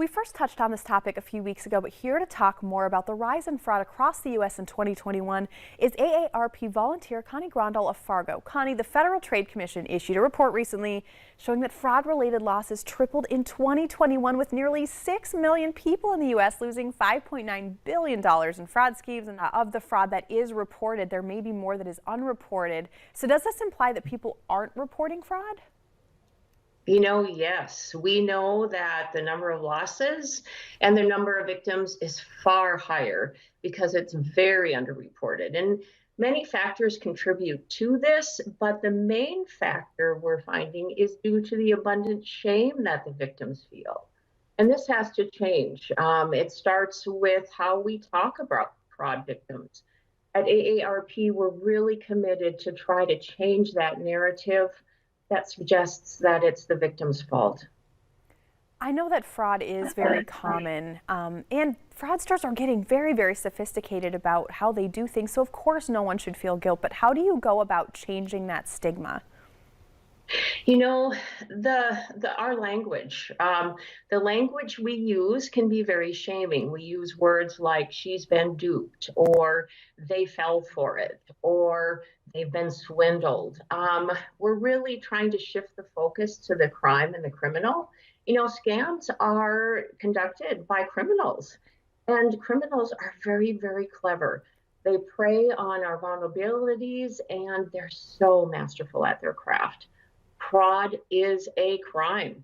We first touched on this topic a few weeks ago, but here to talk more about the rise in fraud across the U.S. in 2021 is AARP volunteer Connie Grondal of Fargo. Connie, the Federal Trade Commission issued a report recently showing that fraud-related losses tripled in 2021, with nearly 6 million people in the U.S. losing $5.9 billion in fraud schemes. And of the fraud that is reported, there may be more that is unreported. So does this imply that people aren't reporting fraud? Yes, we know that the number of losses and the number of victims is far higher because it's very underreported. And many factors contribute to this, but the main factor we're finding is due to the abundant shame that the victims feel. And this has to change. It starts with how we talk about fraud victims. At AARP, we're really committed to try to change that narrative that suggests that it's the victim's fault. I know that fraud is very common, and fraudsters are getting very, very sophisticated about how they do things. So of course no one should feel guilt, but how do you go about changing that stigma? Our language, the language we use can be very shaming. We use words like she's been duped, or they fell for it, or they've been swindled. We're really trying to shift the focus to the crime and the criminal. Scams are conducted by criminals, and criminals are very, very clever. They prey on our vulnerabilities, and they're so masterful at their craft. Fraud is a crime,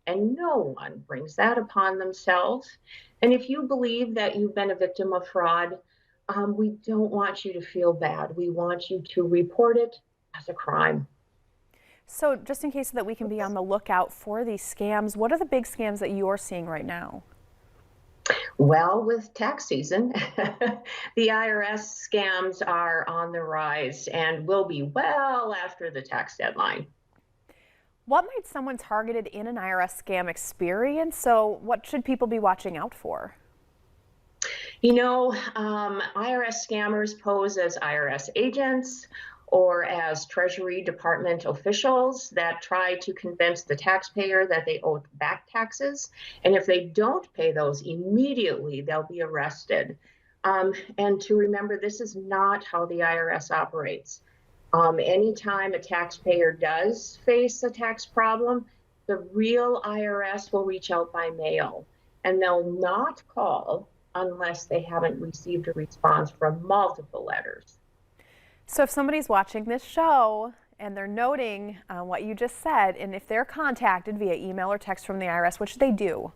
and no one brings that upon themselves. And if you believe that you've been a victim of fraud, we don't want you to feel bad. We want you to report it as a crime. So just in case that we can be on the lookout for these scams, what are the big scams that you're seeing right now? Well, with tax season, the IRS scams are on the rise and will be well after the tax deadline. What might someone targeted in an IRS scam experience? So what should people be watching out for? IRS scammers pose as IRS agents or as Treasury Department officials that try to convince the taxpayer that they owe back taxes. And if they don't pay those immediately, they'll be arrested. And to remember, this is not how the IRS operates. Anytime a taxpayer does face a tax problem, the real IRS will reach out by mail, and they'll not call unless they haven't received a response from multiple letters. So if somebody's watching this show and they're noting what you just said, and if they're contacted via email or text from the IRS, what should they do?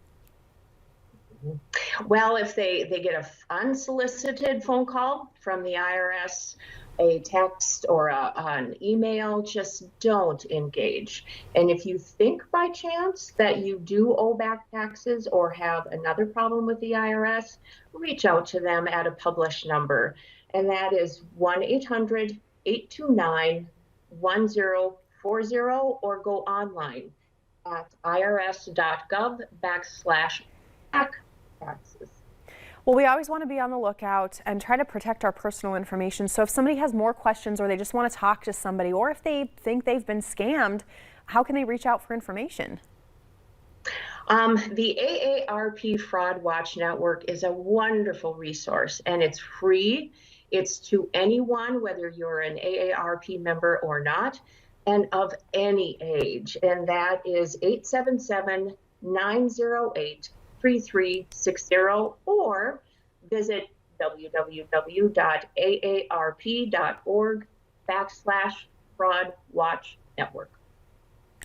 Well, if they get an unsolicited phone call from the IRS, a text or an email, just don't engage. And if you think by chance that you do owe back taxes or have another problem with the IRS, reach out to them at a published number. And that is 1-800-829-1040, or go online at irs.gov/back taxes. Well, we always want to be on the lookout and try to protect our personal information. So if somebody has more questions, or they just want to talk to somebody, or if they think they've been scammed, how can they reach out for information? The AARP Fraud Watch Network is a wonderful resource, and it's free. It's to anyone, whether you're an AARP member or not, and of any age. And that is 877-908-3360, or visit www.aarp.org/Fraud Watch Network.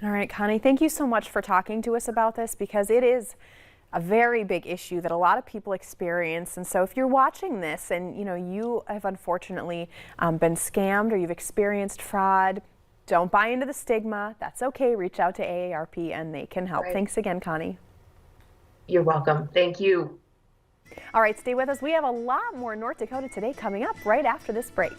All right, Connie, thank you so much for talking to us about this, because it is a very big issue that a lot of people experience. And so if you're watching this and you have unfortunately been scammed, or you've experienced fraud, don't buy into the stigma. That's okay. Reach out to AARP and they can help. Right. Thanks again, Connie. You're welcome. Thank you. All right, stay with us. We have a lot more North Dakota Today coming up right after this break.